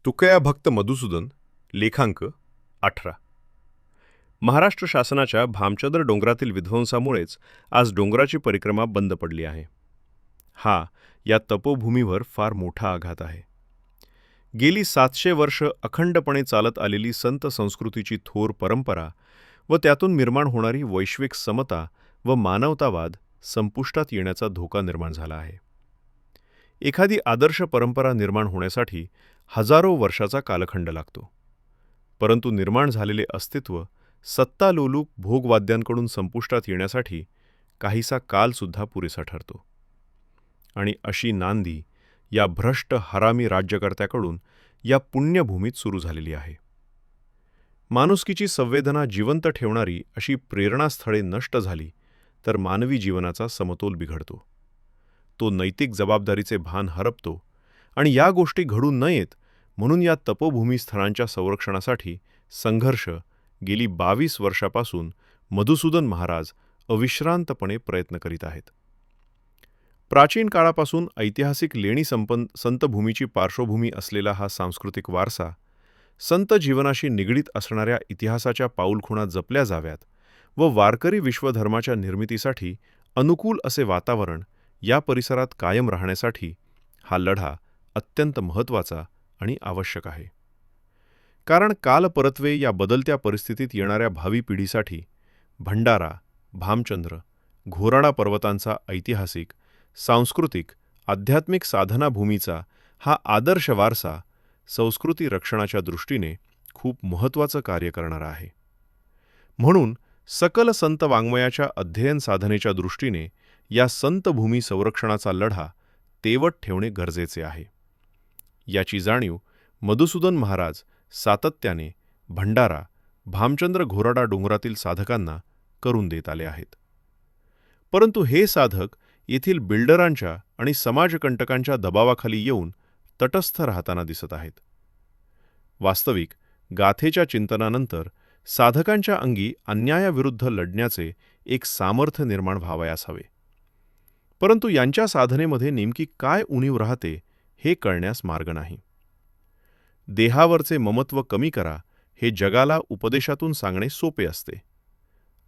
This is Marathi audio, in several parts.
तुकया भक्त मधुसूदन, लेखांक 18. महाराष्ट्र शासनाच्या भामचंद्र डोंगरातील विध्वंसामुळेच आज डोंगराची परिक्रमा बंद पडली आहे. हा या तपोभूमीवर फार मोठा आघात आहे. गेली 700 वर्ष अखंडपणे चालत आलेली संत संस्कृतीची थोर परंपरा व त्यातून निर्माण होणारी वैश्विक समता व मानवतावाद संपुष्टात येण्याचा धोका निर्माण झाला आहे. एखादी आदर्श परंपरा निर्माण होण्यासाठी हजारो वर्षाचा कालखंड लागतो, परंतु निर्माण झालेले अस्तित्व सत्तालोलूप भोगवाद्यांकडून संपुष्टात येण्यासाठी काहीसा कालसुद्धा पुरेसा ठरतो. आणि अशी नांदी या भ्रष्ट हरामी राज्यकर्त्याकडून या पुण्यभूमीत सुरू झालेली आहे. माणुसकीची संवेदना जिवंत ठेवणारी अशी प्रेरणास्थळे नष्ट झाली तर मानवी जीवनाचा समतोल बिघडतो. तो नैतिक जबाबदारीचे भान हरपतो आणि या गोष्टी घडू नयेत म्हणून या तपोभूमी स्थळांच्या संरक्षणासाठी संघर्ष गेली 22 वर्षापासून मधुसूदन महाराज अविश्रांतपणे प्रयत्न करीत आहेत. प्राचीन काळापासून ऐतिहासिक लेणी संतभूमीची पार्श्वभूमी असलेला हा सांस्कृतिक वारसा संत जीवनाशी निगडीत असणाऱ्या इतिहासाच्या पाऊलखुणा जपल्या जाव्यात व वारकरी विश्वधर्माच्या निर्मितीसाठी अनुकूल असे वातावरण या परिसरात कायम राहण्यासाठी हा लढा अत्यंत महत्त्वाचा आणि आवश्यक आहे. कारण कालपरत्वे या बदलत्या परिस्थितीत येणाऱ्या भावी पिढीसाठी भंडारा, भामचंद्र, घोराडा पर्वतांचा ऐतिहासिक, सांस्कृतिक, आध्यात्मिक साधनाभूमीचा हा आदर्श वारसा संस्कृती रक्षणाच्या दृष्टीने खूप महत्त्वाचं कार्य करणारा आहे. म्हणून सकल संत वाङ्मयाच्या अध्ययन साधनेच्या दृष्टीने या संतभूमी संरक्षणाचा लढा तेवत ठेवणे गरजेचे आहे. याची जाणीव मधुसूदन महाराज सातत्याने भंडारा, भामचंद्र घोराडा डोंगरातील साधकांना करून देत आले आहेत. परंतु हे साधक येथील बिल्डरांच्या आणि समाजकंटकांच्या दबावाखाली येऊन तटस्थ राहताना दिसत आहेत. वास्तविक गाथेच्या चिंतनानंतर साधकांच्या अंगी अन्यायाविरुद्ध लढण्याचे एक सामर्थ्य निर्माण व्हावयास हवे. परंतु यांच्या साधनेमध्ये नेमकी काय उणीव राहते हे कळण्यास मार्ग नाही. देहावरचे ममत्व कमी करा हे जगाला उपदेशातून सांगणे सोपे असते,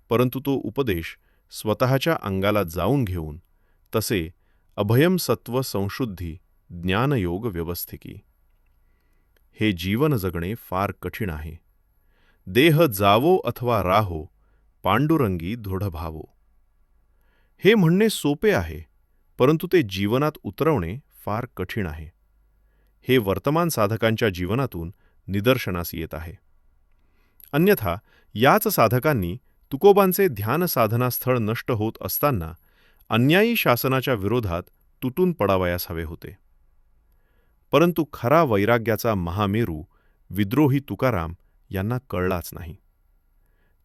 परंतु तो उपदेश स्वतःच्या अंगाला जाऊन घेऊन तसे अभयम सत्व संशुद्धी ज्ञानयोग व्यवस्थिकी हे जीवन जगणे फार कठीण आहे. देह जावो अथवा राहो पांडुरंगी दृढ भावो हे म्हणणे सोपे आहे, परंतु ते जीवनात उतरवणे फार कठीण आहे. हे वर्तमान साधकांच्या जीवनातून निदर्शनास येत आहे. अन्यथा याच साधकांनी तुकोबांचे ध्यान साधना स्थळ नष्ट होत असताना अन्यायी शासनाच्या विरोधात तुटून पडावयास हवे होते. परंतु खरा वैराग्याचा महामेरू विद्रोही तुकाराम यांना कळलाच नाही.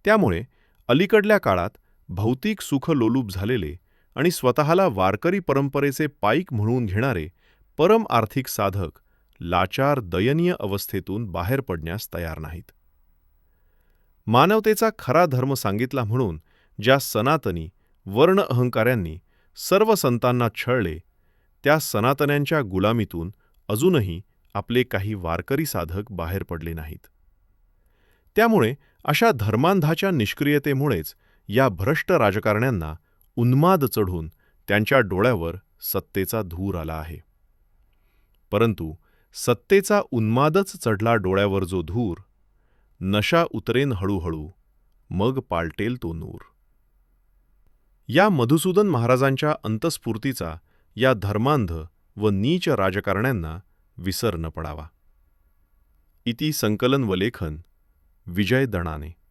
त्यामुळे अलीकडल्या काळात भौतिक सुखलोलूप झालेले आणि स्वतःला वारकरी परंपरेचे पाईक म्हणून घेणारे परम आर्थिक साधक लाचार दयनीय अवस्थेतून बाहेर पडण्यास तयार नाहीत. मानवतेचा खरा धर्म सांगितला म्हणून ज्या सनातनी वर्ण अहंकाऱ्यांनी सर्व संतांना छळले त्या सनातन्यांच्या गुलामीतून अजूनही आपले काही वारकरी साधक बाहेर पडले नाहीत. त्यामुळे अशा धर्मांधाच्या निष्क्रियतेमुळेच या भ्रष्ट राजकारण्यांना उन्माद चढून त्यांच्या डोळ्यावर सत्तेचा धूर आला आहे. परंतु सत्तेचा उन्मादच चढला डोळ्यावर जो धूर, नशा उतरेन हळूहळू, मग पालटेल तो नूर. या मधुसूदन महाराजांच्या अंतस्फूर्तीचा या धर्मांध व नीच राजकारण्यांना विसर न पडावा. इति संकलन व लेखन विजय दणाने.